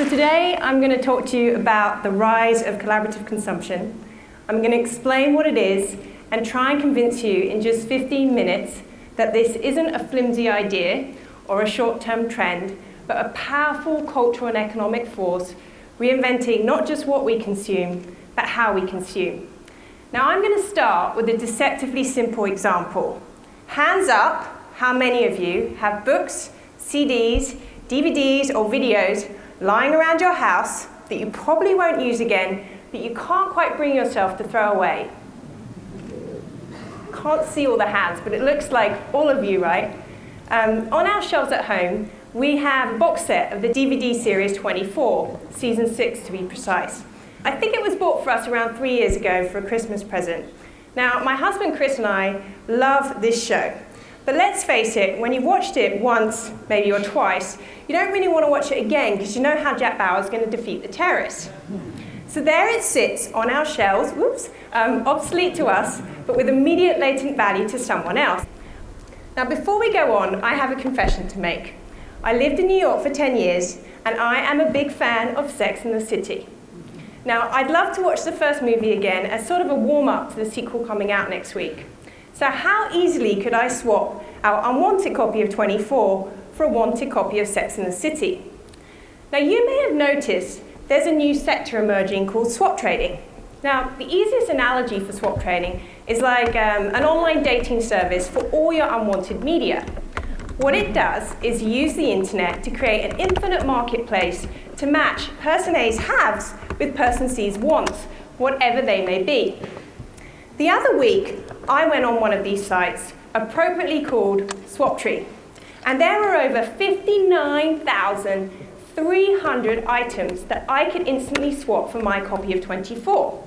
So today I'm going to talk to you about the rise of collaborative consumption. I'm going to explain what it is and try and convince you in just 15 minutes that this isn't a flimsy idea or a short-term trend, but a powerful cultural and economic force reinventing not just what we consume, but how we consume. Now I'm going to start with a deceptively simple example. Hands up, how many of you have books, CDs, DVDs or videos lying around your house that you probably won't use again, but you can't quite bring yourself to throw away? Can't see all the hands, but it looks like all of you, right? On our shelves at home, we have a box set of the DVD series 24, season 6 to be precise. I think it was bought for us around 3 years ago for a Christmas present. Now, my husband Chris and I love this show. But let's face it, when you've watched it once, maybe or twice, you don't really want to watch it again because you know how Jack Bauer is going to defeat the terrorists. So there it sits on our shelves, obsolete to us, but with immediate latent value to someone else. Now before we go on, I have a confession to make. I lived in New York for 10 years, and I am a big fan of Sex and the City. Now, I'd love to watch the first movie again as sort of a warm-up to the sequel coming out next week. So how easily could I swap our unwanted copy of 24 for a wanted copy of Sex and the City? Now, you may have noticed there's a new sector emerging called swap trading. Now, the easiest analogy for swap trading is like an online dating service for all your unwanted media. What it does is use the internet to create an infinite marketplace to match person A's haves with person C's wants, whatever they may be. The other week, I went on one of these sites, appropriately called Swaptree, and there were over 59,300 items that I could instantly swap for my copy of 24.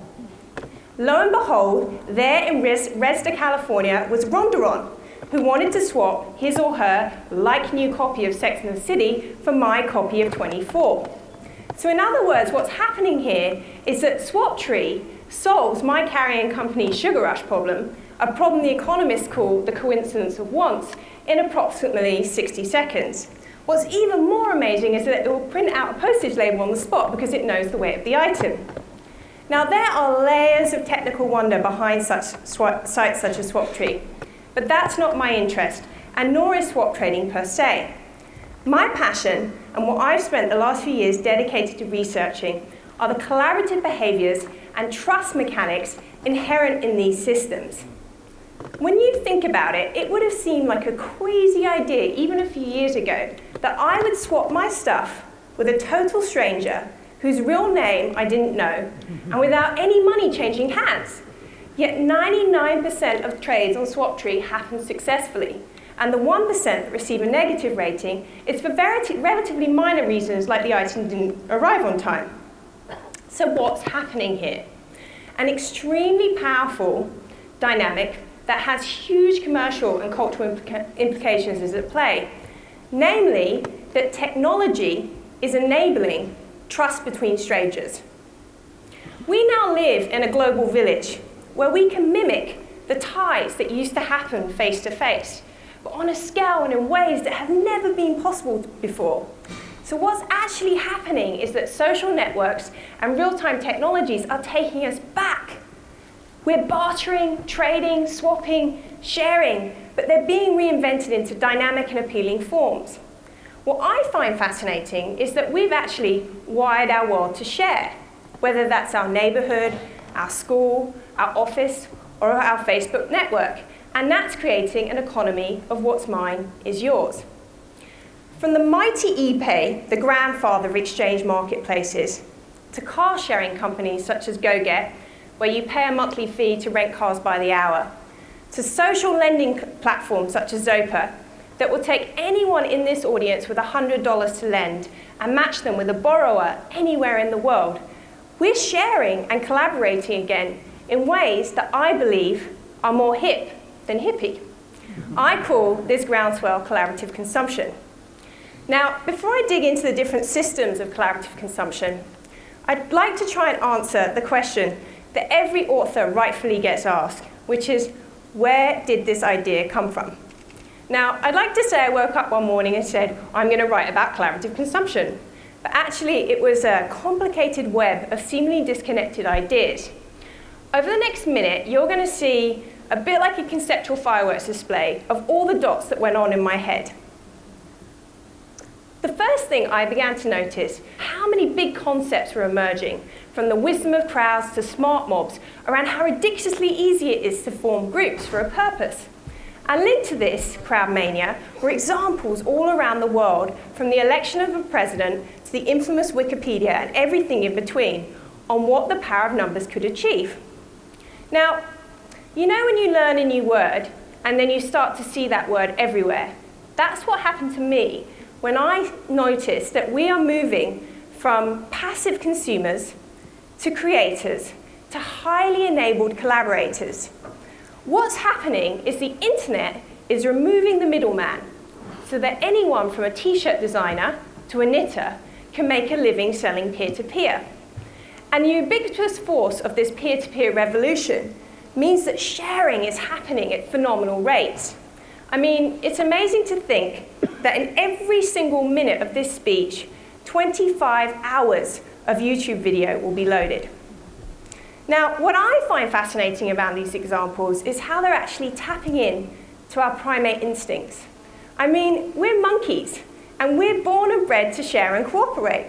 Lo and behold, there in Resda, California was Rondaron, who wanted to swap his or her like-new copy of Sex and the City for my copy of 24. So in other words, what's happening here is that Swaptree solves my carrying company's sugar rush problem, a problem the economists call the coincidence of wants, in approximately 60 seconds. What's even more amazing is that it will print out a postage label on the spot because it knows the weight of the item. Now there are layers of technical wonder behind such sites such as Swaptree, but that's not my interest, and nor is swap trading per se. My passion, and what I've spent the last few years dedicated to researching, are the collaborative behaviors and trust mechanics inherent in these systems. When you think about it, it would have seemed like a crazy idea even a few years ago that I would swap my stuff with a total stranger whose real name I didn't know, and without any money changing hands. Yet 99% of trades on Swaptree happen successfully, and the 1% that receive a negative rating is for relatively minor reasons like the item didn't arrive on time. So what's happening here? An extremely powerful dynamic that has huge commercial and cultural implications is at play. Namely, that technology is enabling trust between strangers. We now live in a global village where we can mimic the ties that used to happen face to face, but on a scale and in ways that have never been possible before. So what's actually happening is that social networks and real-time technologies are taking us back. We're bartering, trading, swapping, sharing, but they're being reinvented into dynamic and appealing forms. What I find fascinating is that we've actually wired our world to share, whether that's our neighborhood, our school, our office, or our Facebook network. And that's creating an economy of what's mine is yours. From the mighty ePay, the grandfather of exchange marketplaces, to car-sharing companies such as GoGet, where you pay a monthly fee to rent cars by the hour, to social lending platforms such as Zopa, that will take anyone in this audience with $100 to lend and match them with a borrower anywhere in the world. We're sharing and collaborating again in ways that I believe are more hip than hippie. I call this groundswell collaborative consumption. Now, before I dig into the different systems of collaborative consumption, I'd like to try and answer the question that every author rightfully gets asked, which is, where did this idea come from? Now, I'd like to say I woke up one morning and said, I'm going to write about collaborative consumption. but actually it was a complicated web of seemingly disconnected ideas. Over the next minute, you're going to see a bit like a conceptual fireworks display of all the dots that went on in my head. The first thing I began to notice, how many big concepts were emerging, from the wisdom of crowds to smart mobs, around how ridiculously easy it is to form groups for a purpose. And linked to this crowd mania were examples all around the world, from the election of a president to the infamous Wikipedia and everything in between, on what the power of numbers could achieve. Now, you know when you learn a new word and then you start to see that word everywhere? That's what happened to me when I noticed that we are moving from passive consumers to creators to highly enabled collaborators. What's happening is the internet is removing the middleman so that anyone from a t-shirt designer to a knitter can make a living selling peer-to-peer. And the ubiquitous force of this peer-to-peer revolution means that sharing is happening at phenomenal rates. I mean, it's amazing to think that in every single minute of this speech, 25 hours of YouTube video will be loaded. Now, what I find fascinating about these examples is how they're actually tapping in to our primate instincts. I mean, we're monkeys, and we're born and bred to share and cooperate.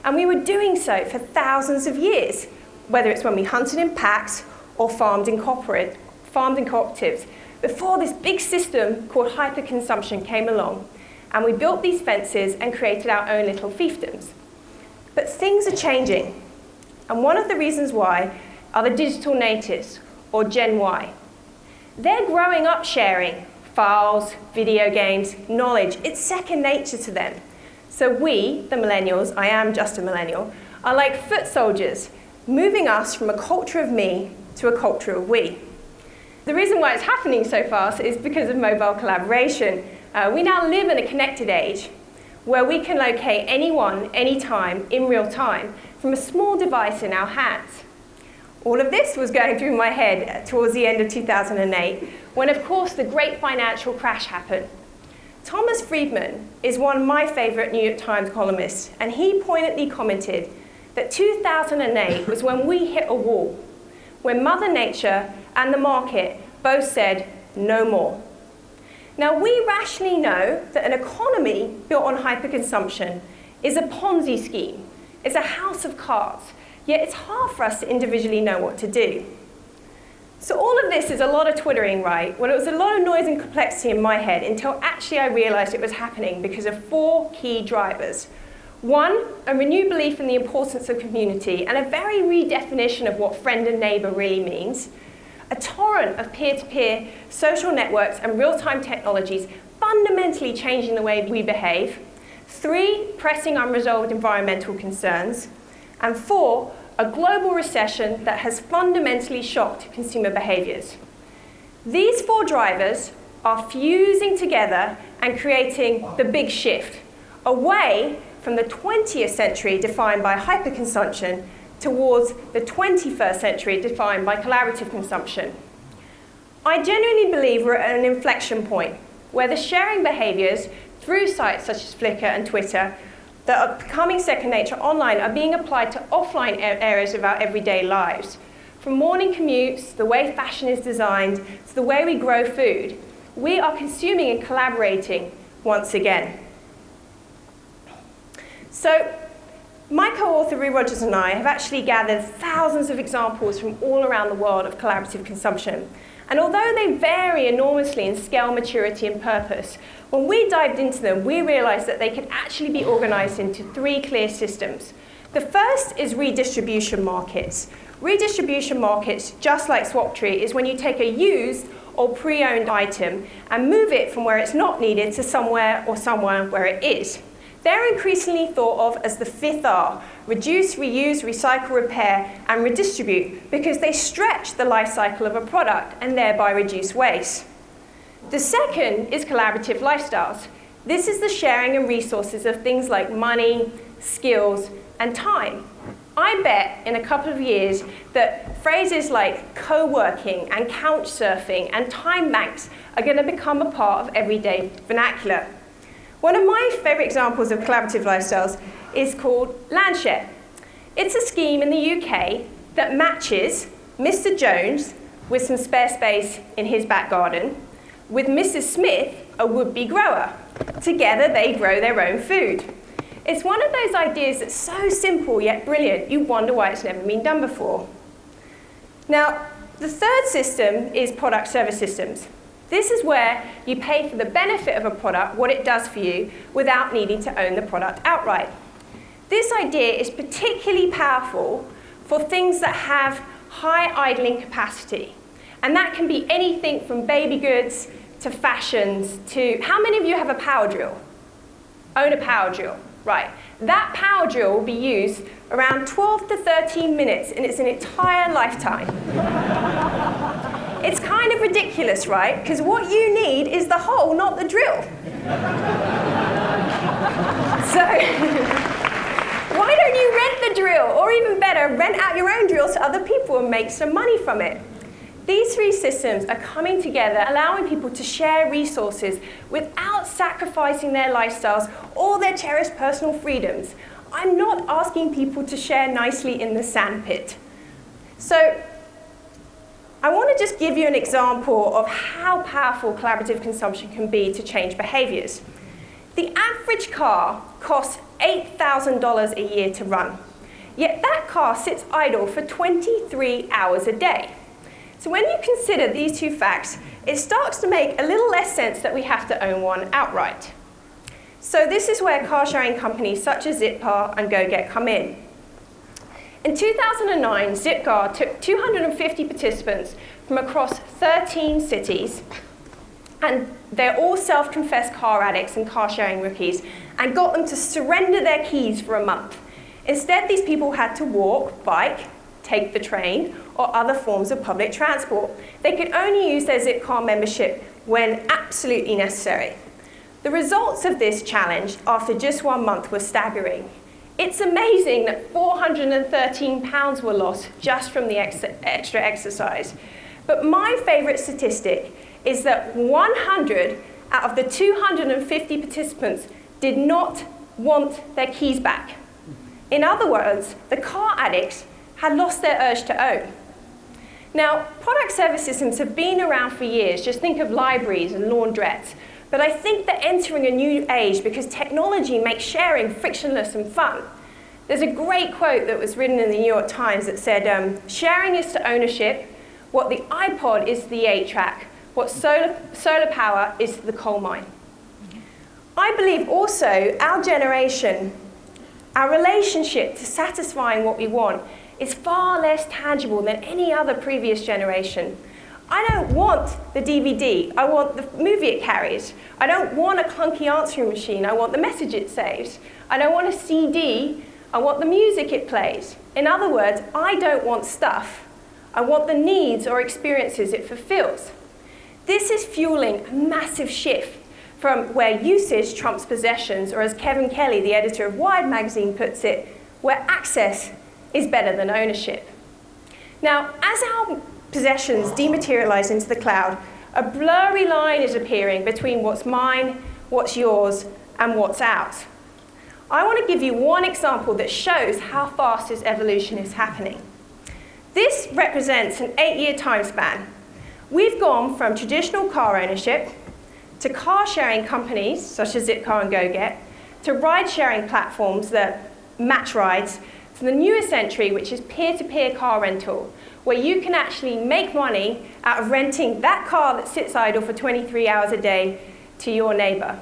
And we were doing so for thousands of years, whether it's when we hunted in packs or farmed in cooperatives, before this big system called hyperconsumption came along, and we built these fences and created our own little fiefdoms. But things are changing, and one of the reasons why are the digital natives, or Gen Y. They're growing up sharing files, video games, knowledge. It's second nature to them. So we, the millennials, I am just a millennial, are like foot soldiers, moving us from a culture of me to a culture of we. The reason why it's happening so fast is because of mobile collaboration. We now live in a connected age where we can locate anyone, anytime, in real time, from a small device in our hands. All of this was going through my head towards the end of 2008, when of course the great financial crash happened. Thomas Friedman is one of my favorite New York Times columnists, and he poignantly commented that 2008 was when we hit a wall, when Mother Nature and the market both said, no more. Now, we rationally know that an economy built on hyperconsumption is a Ponzi scheme. It's a house of cards, yet it's hard for us to individually know what to do. So all of this is a lot of twittering, right? Well, it was a lot of noise and complexity in my head until actually I realized it was happening because of 4 key drivers. 1, a renewed belief in the importance of community and a very redefinition of what friend and neighbor really means. A torrent of peer-to-peer social networks and real-time technologies fundamentally changing the way we behave. 3, pressing unresolved environmental concerns. And 4, a global recession that has fundamentally shocked consumer behaviors. These 4 drivers are fusing together and creating the big shift away from the 20th century defined by hyperconsumption towards the 21st century defined by collaborative consumption. I genuinely believe we're at an inflection point where the sharing behaviors through sites such as Flickr and Twitter that are becoming second nature online are being applied to offline areas of our everyday lives. From morning commutes, the way fashion is designed, to the way we grow food, we are consuming and collaborating once again. So, my co-author Rue Rogers and I have actually gathered thousands of examples from all around the world of collaborative consumption. And although they vary enormously in scale, maturity, and purpose, when we dived into them, we realized that they could actually be organized into 3 clear systems. The first is redistribution markets. Redistribution markets, just like Swaptree, is when you take a used or pre-owned item and move it from where it's not needed to somewhere or somewhere where it is. They're increasingly thought of as the 5th R, reduce, reuse, recycle, repair, and redistribute, because they stretch the life cycle of a product and thereby reduce waste. The second is collaborative lifestyles. This is the sharing and resources of things like money, skills, and time. I bet in a couple of years that phrases like co-working and couch surfing and time banks are going to become a part of everyday vernacular. One of my favorite examples of collaborative lifestyles is called Landshare. It's a scheme in the UK that matches Mr. Jones with some spare space in his back garden with Mrs. Smith, a would-be grower. Together they grow their own food. It's one of those ideas that's so simple yet brilliant, you wonder why it's never been done before. Now, the third system is product service systems. This is where you pay for the benefit of a product, what it does for you, without needing to own the product outright. This idea is particularly powerful for things that have high idling capacity. And that can be anything from baby goods to fashions to... How many of you have a power drill? Own a power drill? Right. That power drill will be used around 12 to 13 minutes in its entire lifetime. It's kind of ridiculous, right? Because what you need is the hole, not the drill. So, why don't you rent the drill? Or even better, rent out your own drill to other people and make some money from it. These three systems are coming together, allowing people to share resources without sacrificing their lifestyles or their cherished personal freedoms. I'm not asking people to share nicely in the sandpit. So, I want to just give you an example of how powerful collaborative consumption can be to change behaviors. The average car costs $8,000 a year to run, yet that car sits idle for 23 hours a day. So when you consider these two facts, it starts to make a little less sense that we have to own one outright. So this is where car-sharing companies such as Zipcar and GoGet come in. In 2009, Zipcar took 250 participants from across 13 cities, and they're all self-confessed car addicts and car-sharing rookies, and got them to surrender their keys for a month. Instead, these people had to walk, bike, take the train, or other forms of public transport. They could only use their Zipcar membership when absolutely necessary. The results of this challenge after just 1 month were staggering. It's amazing that 413 pounds were lost just from the extra exercise. But my favorite statistic is that 100 out of the 250 participants did not want their keys back. In other words, the car addicts had lost their urge to own. Now, product service systems have been around for years. Just think of libraries and laundrettes. But I think they're entering a new age because technology makes sharing frictionless and fun. There's a great quote that was written in the New York Times that said, sharing is to ownership what the iPod is to the 8-track, what solar power is to the coal mine. I believe also our generation, our relationship to satisfying what we want is far less tangible than any other previous generation. I don't want the DVD, I want the movie it carries. I don't want a clunky answering machine, I want the message it saves. I don't want a CD, I want the music it plays. In other words, I don't want stuff, I want the needs or experiences it fulfills. This is fueling a massive shift from where usage trumps possessions, or as Kevin Kelly, the editor of Wired magazine, puts it, where access is better than ownership. Now, as our possessions dematerialize into the cloud, a blurry line is appearing between what's mine, what's yours, and what's ours. I want to give you one example that shows how fast this evolution is happening. This represents an 8-year time span. We've gone from traditional car ownership to car-sharing companies, such as Zipcar and GoGet, to ride-sharing platforms that match rides, to the newest entry, which is peer-to-peer car rental, where you can actually make money out of renting that car that sits idle for 23 hours a day to your neighbor.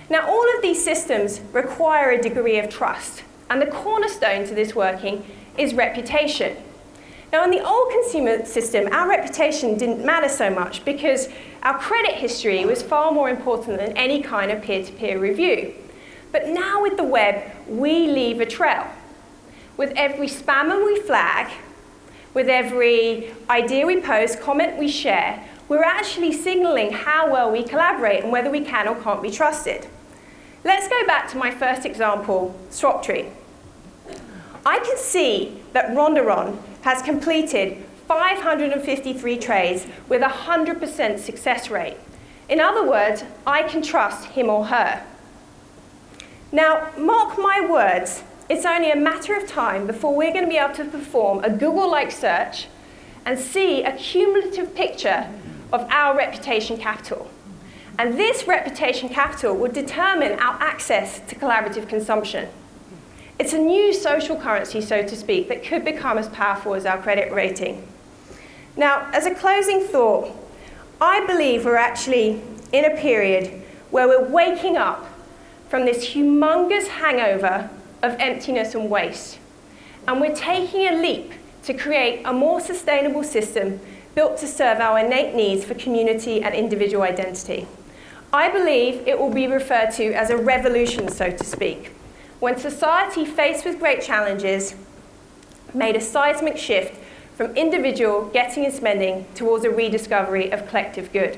Now, all of these systems require a degree of trust, and the cornerstone to this working is reputation. Now, in the old consumer system, our reputation didn't matter so much because our credit history was far more important than any kind of peer-to-peer review. But now with the web, we leave a trail. With every spammer we flag, with every idea we post, comment we share, we're actually signaling how well we collaborate and whether we can or can't be trusted. Let's go back to my first example, SwapTree. I can see that Ronderon has completed 553 trades with a 100% success rate. In other words, I can trust him or her. Now, mark my words, it's only a matter of time before we're going to be able to perform a Google-like search and see a cumulative picture of our reputation capital. And this reputation capital will determine our access to collaborative consumption. It's a new social currency, so to speak, that could become as powerful as our credit rating. Now, as a closing thought, I believe we're actually in a period where we're waking up from this humongous hangover of emptiness and waste. And we're taking a leap to create a more sustainable system built to serve our innate needs for community and individual identity. I believe it will be referred to as a revolution, so to speak, when society, faced with great challenges, made a seismic shift from individual getting and spending towards a rediscovery of collective good.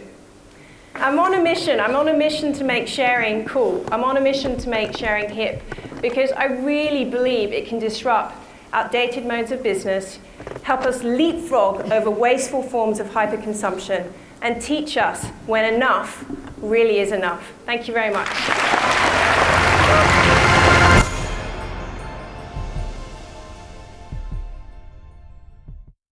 I'm on a mission. I'm on a mission to make sharing cool. I'm on a mission to make sharing hip, because I really believe it can disrupt outdated modes of business, help us leapfrog over wasteful forms of hyperconsumption, and teach us when enough really is enough. Thank you very much.